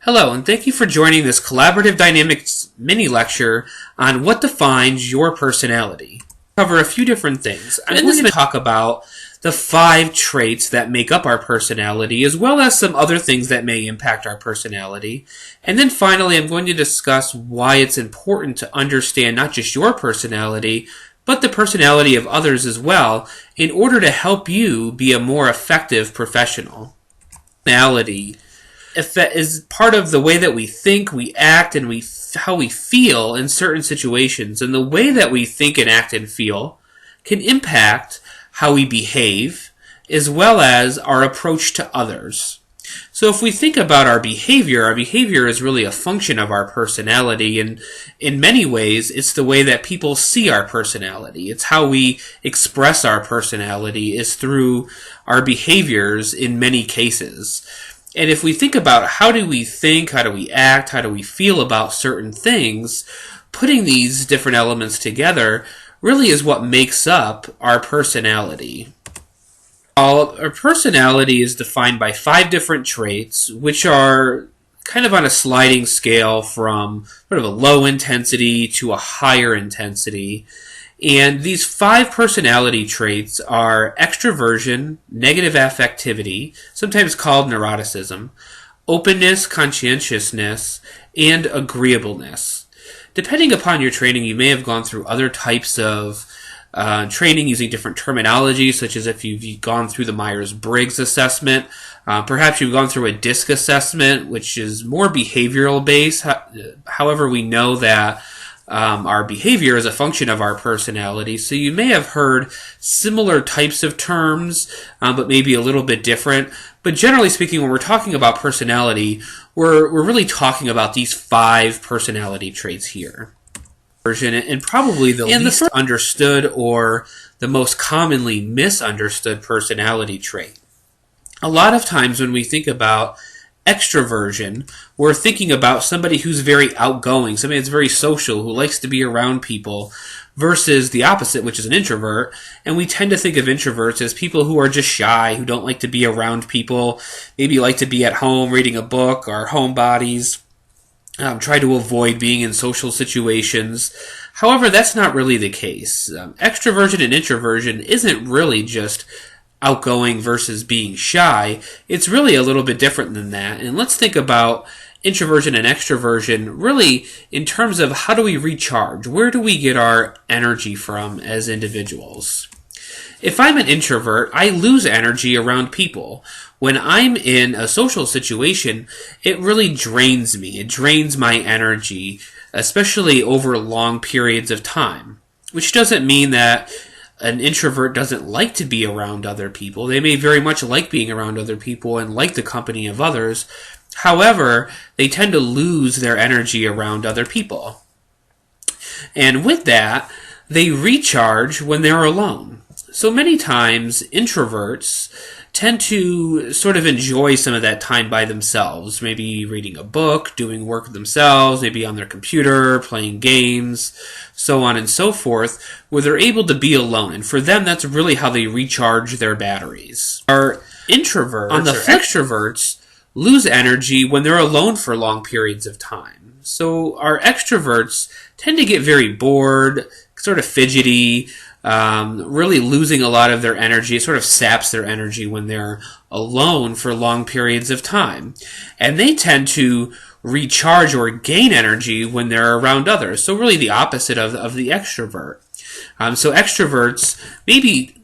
Hello, and thank you for joining this Collaborative Dynamics mini-lecture on what defines your personality. We'll cover a few different things. I'm going to talk about the 5 traits that make up our personality, as well as some other things that may impact our personality. And then finally, I'm going to discuss why it's important to understand not just your personality, but the personality of others as well, in order to help you be a more effective professional. Personality is part of the way that we think, we act, and how we feel in certain situations. And the way that we think and act and feel can impact how we behave, as well as our approach to others. So if we think about our behavior is really a function of our personality, and in many ways, it's the way that people see our personality. It's how we express our personality is through our behaviors in many cases. And if we think about how do we think, how do we act, how do we feel about certain things, putting these different elements together really is what makes up our personality. Our personality is defined by 5 different traits, which are kind of on a sliding scale from sort of a low intensity to a higher intensity. And these 5 personality traits are extraversion, negative affectivity, sometimes called neuroticism, openness, conscientiousness, and agreeableness. Depending upon your training, you may have gone through other types of training using different terminology, such as if you've gone through the Myers-Briggs assessment. Perhaps you've gone through a DISC assessment, which is more behavioral based. However, we know that our behavior is a function of our personality, so you may have heard similar types of terms, but maybe a little bit different. But generally speaking, when we're talking about personality, we're really talking about these 5 personality traits here. And probably the least understood or the most commonly misunderstood personality trait. A lot of times when we think about extraversion, we're thinking about somebody who's very outgoing, somebody that's very social, who likes to be around people, versus the opposite, which is an introvert. And we tend to think of introverts as people who are just shy, who don't like to be around people, maybe like to be at home reading a book, or homebodies, try to avoid being in social situations. However, that's not really the case. Extraversion and introversion isn't really just outgoing versus being shy. It's really a little bit different than that. And let's think about introversion and extroversion really in terms of how do we recharge? Where do we get our energy from as individuals? If I'm an introvert, I lose energy around people. When I'm in a social situation, it really drains me. It drains my energy, especially over long periods of time, which doesn't mean that an introvert doesn't like to be around other people. They may very much like being around other people and like the company of others. However, they tend to lose their energy around other people. And with that, they recharge when they're alone. So many times, introverts tend to sort of enjoy some of that time by themselves, maybe reading a book, doing work themselves, maybe on their computer, playing games, so on and so forth, where they're able to be alone. And for them, that's really how they recharge their batteries. Our introverts or extroverts lose energy when they're alone for long periods of time. So our extroverts tend to get very bored, sort of fidgety, really losing a lot of their energy. It sort of saps their energy when they're alone for long periods of time. And they tend to recharge or gain energy when they're around others. So really the opposite of the extrovert. So extroverts maybe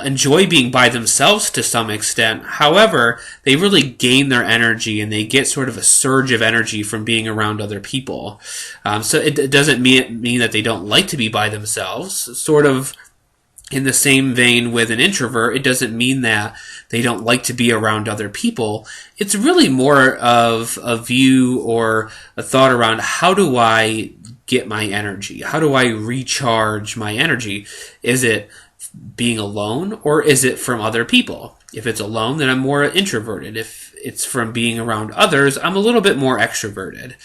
enjoy being by themselves to some extent. However, they really gain their energy and they get sort of a surge of energy from being around other people. So it doesn't mean that they don't like to be by themselves. Sort of in the same vein with an introvert, it doesn't mean that they don't like to be around other people. It's really more of a view or a thought around how do I get my energy? How do I recharge my energy? Is it being alone, or is it from other people? If it's alone, then I'm more introverted. If it's from being around others, I'm a little bit more extroverted.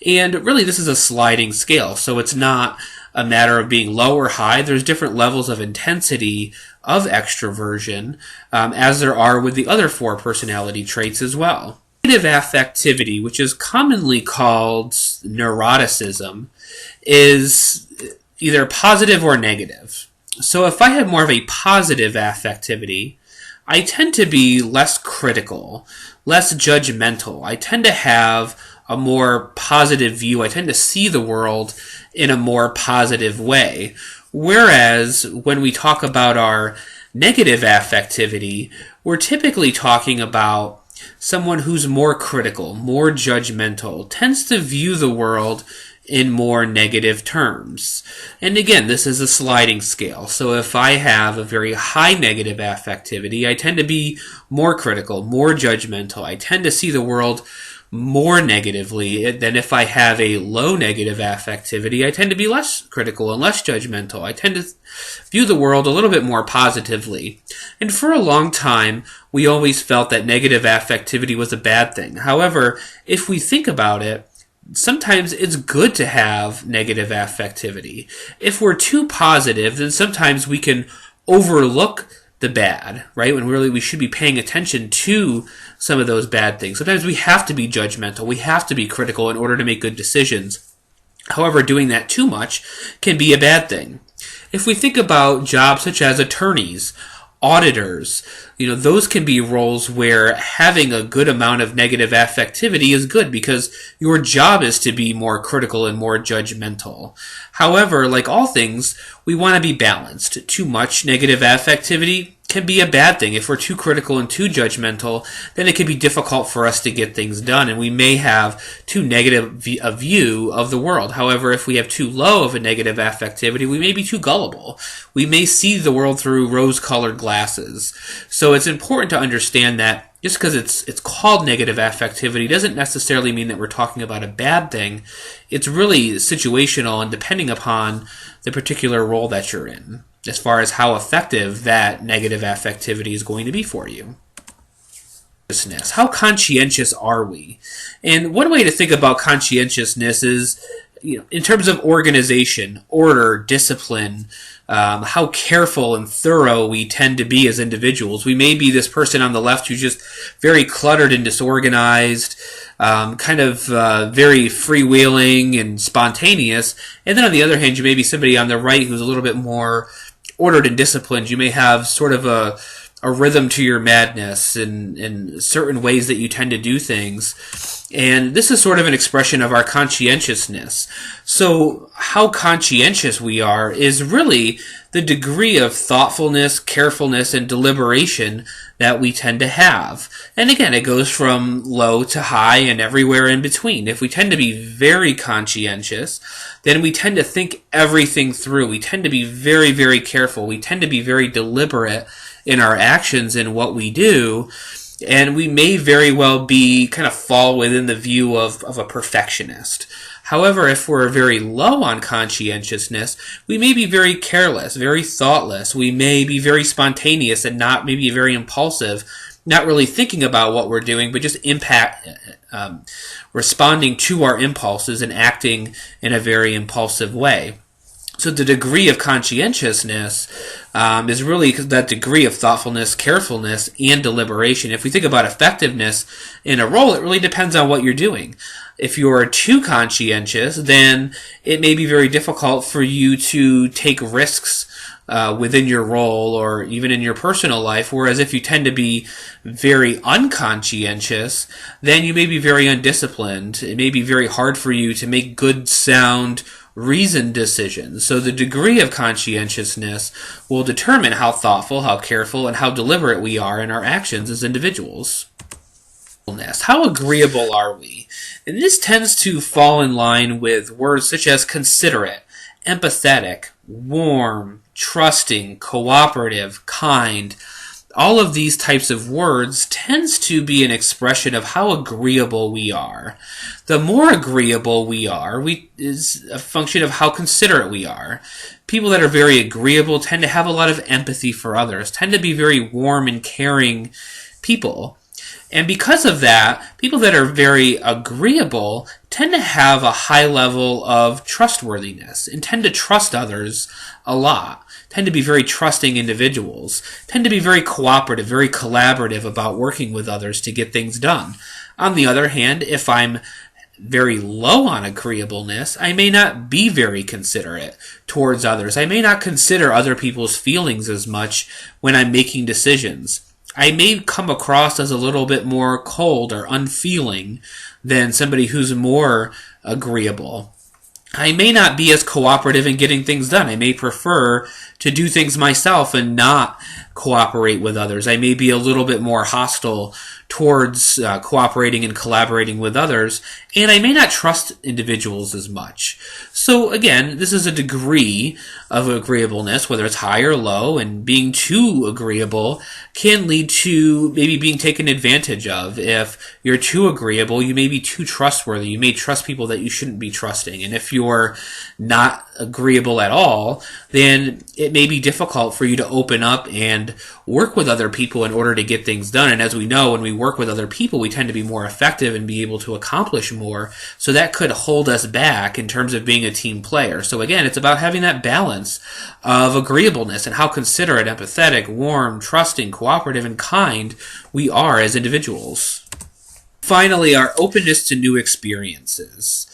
And really, this is a sliding scale, so it's not a matter of being low or high. There's different levels of intensity of extroversion, as there are with the other 4 personality traits as well. Negative affectivity, which is commonly called neuroticism, is either positive or negative. So if I have more of a positive affectivity, I tend to be less critical, less judgmental. I tend to have a more positive view. I tend to see the world in a more positive way. Whereas when we talk about our negative affectivity, we're typically talking about someone who's more critical, more judgmental, tends to view the world in more negative terms. And again, this is a sliding scale. So if I have a very high negative affectivity, I tend to be more critical, more judgmental. I tend to see the world more negatively than if I have a low negative affectivity. I tend to be less critical and less judgmental. I tend to view the world a little bit more positively. And for a long time, we always felt that negative affectivity was a bad thing. However, if we think about it, sometimes it's good to have negative affectivity. If we're too positive, then sometimes we can overlook the bad, right? When really we should be paying attention to some of those bad things. Sometimes we have to be judgmental. We have to be critical in order to make good decisions. However, doing that too much can be a bad thing. If we think about jobs such as attorneys, auditors, those can be roles where having a good amount of negative affectivity is good because your job is to be more critical and more judgmental. However, like all things, we want to be balanced. Too much negative affectivity can be a bad thing. If we're too critical and too judgmental, then it can be difficult for us to get things done, and we may have too negative a view of the world. However, if we have too low of a negative affectivity, we may be too gullible. We may see the world through rose-colored glasses. So it's important to understand that just because it's called negative affectivity doesn't necessarily mean that we're talking about a bad thing. It's really situational and depending upon the particular role that you're in, as far as how effective that negative affectivity is going to be for you. How conscientious are we? And one way to think about conscientiousness is, in terms of organization, order, discipline, how careful and thorough we tend to be as individuals. We may be this person on the left who's just very cluttered and disorganized, very freewheeling and spontaneous. And then on the other hand, you may be somebody on the right who's a little bit more ordered and disciplined. You may have sort of a rhythm to your madness and certain ways that you tend to do things. And this is sort of an expression of our conscientiousness. So how conscientious we are is really the degree of thoughtfulness, carefulness, and deliberation that we tend to have. And again, it goes from low to high and everywhere in between. If we tend to be very conscientious, then we tend to think everything through. We tend to be very, very careful. We tend to be very deliberate in our actions and what we do. And we may very well fall within the view of a perfectionist. However, if we're very low on conscientiousness, we may be very careless, very thoughtless. We may be very spontaneous and not maybe very impulsive, not really thinking about what we're doing, but just responding to our impulses and acting in a very impulsive way. So the degree of conscientiousness is really that degree of thoughtfulness, carefulness, and deliberation. If we think about effectiveness in a role, it really depends on what you're doing. If you're too conscientious, then it may be very difficult for you to take risks within your role or even in your personal life, whereas if you tend to be very unconscientious, then you may be very undisciplined. It may be very hard for you to make good, sound, reasoned decisions. So the degree of conscientiousness will determine how thoughtful, how careful, and how deliberate we are in our actions as individuals. How agreeable are we? And this tends to fall in line with words such as considerate, empathetic, warm, trusting, cooperative, kind. All of these types of words tends to be an expression of how agreeable we are. The more agreeable we are, is a function of how considerate we are. People that are very agreeable tend to have a lot of empathy for others, tend to be very warm and caring people. And because of that, people that are very agreeable tend to have a high level of trustworthiness and tend to trust others a lot, tend to be very trusting individuals, tend to be very cooperative, very collaborative about working with others to get things done. On the other hand, if I'm very low on agreeableness, I may not be very considerate towards others. I may not consider other people's feelings as much when I'm making decisions. I may come across as a little bit more cold or unfeeling than somebody who's more agreeable. I may not be as cooperative in getting things done. I may prefer to do things myself and not cooperate with others. I may be a little bit more hostile towards cooperating and collaborating with others, and I may not trust individuals as much. So again, this is a degree of agreeableness, whether it's high or low, and being too agreeable can lead to maybe being taken advantage of. If you're too agreeable, you may be too trustworthy. You may trust people that you shouldn't be trusting. And if you're not agreeable at all, then it may be difficult for you to open up and work with other people in order to get things done. And as we know, when we work with other people, we tend to be more effective and be able to accomplish more. So that could hold us back in terms of being a team player. So again, it's about having that balance of agreeableness and how considerate, empathetic, warm, trusting, cooperative, and kind we are as individuals. Finally, our openness to new experiences.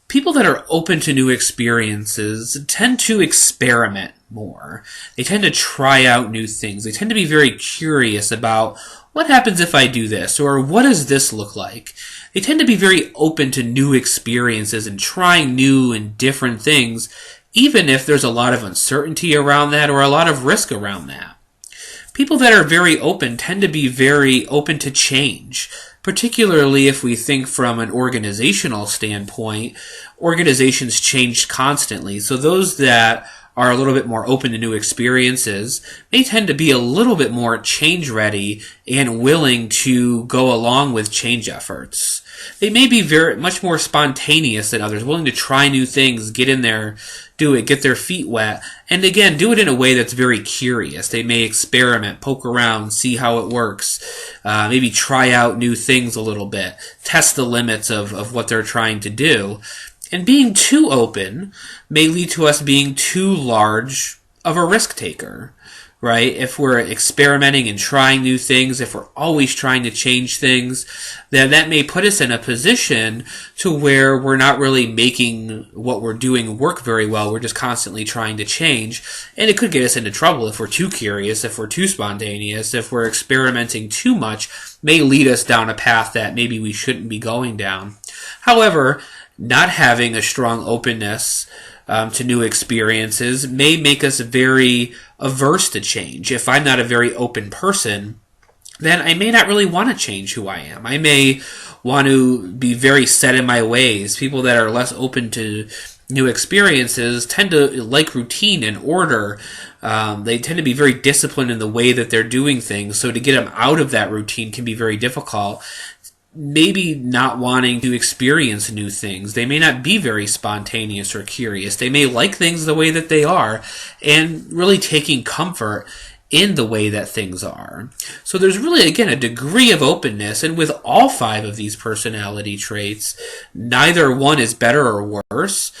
People that are open to new experiences tend to experiment more. They tend to try out new things. They tend to be very curious about what happens if I do this, or what does this look like? They tend to be very open to new experiences and trying new and different things, even if there's a lot of uncertainty around that or a lot of risk around that. People that are very open tend to be very open to change, particularly if we think from an organizational standpoint. Organizations change constantly, so those that are a little bit more open to new experiences may tend to be a little bit more change ready and willing to go along with change efforts. They may be very much more spontaneous than others, willing to try new things, get in there, do it, get their feet wet, and again, do it in a way that's very curious. They may experiment, poke around, see how it works, maybe try out new things a little bit, test the limits of what they're trying to do. And being too open may lead to us being too large of a risk taker, right? If we're experimenting and trying new things, if we're always trying to change things, then that may put us in a position to where we're not really making what we're doing work very well. We're just constantly trying to change. And it could get us into trouble if we're too curious, if we're too spontaneous, if we're experimenting too much, may lead us down a path that maybe we shouldn't be going down. However, not having a strong openness to new experiences may make us very averse to change. If I'm not a very open person, then I may not really want to change who I am. I may want to be very set in my ways. People that are less open to new experiences tend to like routine and order. They tend to be very disciplined in the way that they're doing things. So to get them out of that routine can be very difficult. Maybe not wanting to experience new things. They may not be very spontaneous or curious. They may like things the way that they are and really taking comfort in the way that things are. So there's really, again, a degree of openness, and with all 5 of these personality traits, neither one is better or worse.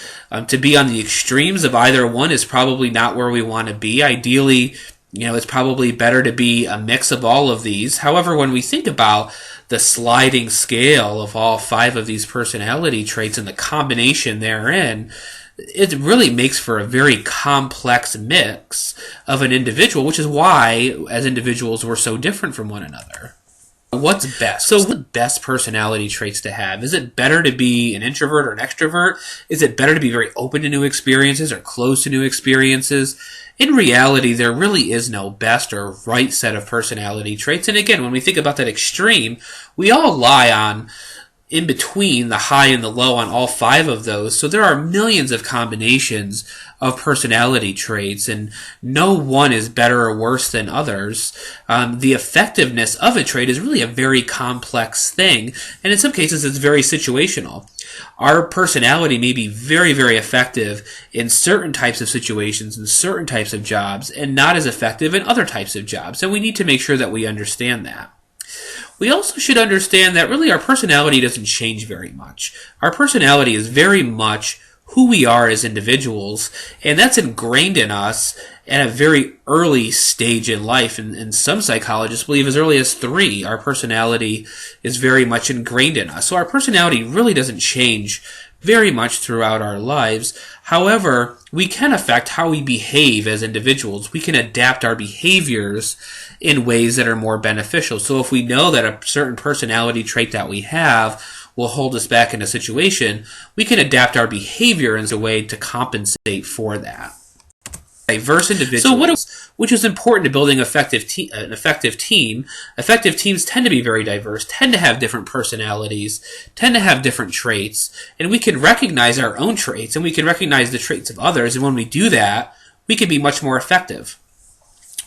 To be on the extremes of either one is probably not where we want to be. Ideally, it's probably better to be a mix of all of these. However, when we think about the sliding scale of all 5 of these personality traits and the combination therein, it really makes for a very complex mix of an individual, which is why, as individuals, we're so different from one another. What's best? So what's the best personality traits to have? Is it better to be an introvert or an extrovert? Is it better to be very open to new experiences or closed to new experiences? In reality, there really is no best or right set of personality traits. And again, when we think about that extreme, we all lie on in between the high and the low on all 5 of those. So there are millions of combinations of personality traits, and no one is better or worse than others. The effectiveness of a trait is really a very complex thing, and in some cases it's very situational. Our personality may be very, very effective in certain types of situations and certain types of jobs, and not as effective in other types of jobs, and we need to make sure that we understand that. We also should understand that really our personality doesn't change very much. Our personality is very much who we are as individuals, and that's ingrained in us at a very early stage in life. And some psychologists believe as early as 3, our personality is very much ingrained in us. So our personality really doesn't change very much throughout our lives. However, we can affect how we behave as individuals. We can adapt our behaviors in ways that are more beneficial. So if we know that a certain personality trait that we have will hold us back in a situation, we can adapt our behavior in a way to compensate for that. Diverse individuals, which is important to building an effective team. Effective teams tend to be very diverse, tend to have different personalities, tend to have different traits, and we can recognize our own traits, and we can recognize the traits of others, and when we do that, we can be much more effective.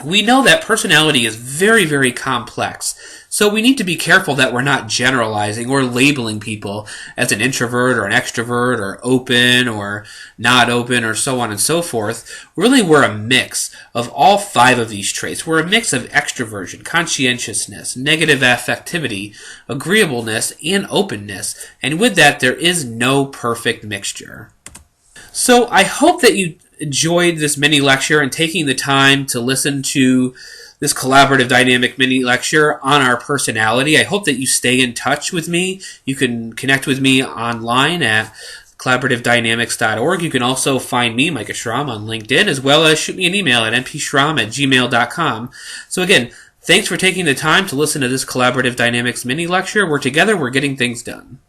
We know that personality is very, very complex, so we need to be careful that we're not generalizing or labeling people as an introvert or an extrovert or open or not open or so on and so forth. Really, we're a mix of all 5 of these traits. We're a mix of extraversion, conscientiousness, negative affectivity, agreeableness, and openness, and with that, there is no perfect mixture. So I hope that you enjoyed this mini lecture and taking the time to listen to this collaborative dynamic mini lecture on our personality. I hope that you stay in touch with me. You can connect with me online at collaborativedynamics.org. You can also find me, Micah Schramm, on LinkedIn, as well as shoot me an email at mpschramm@gmail.com. So again, thanks for taking the time to listen to this collaborative dynamics mini lecture. We're together, we're getting things done.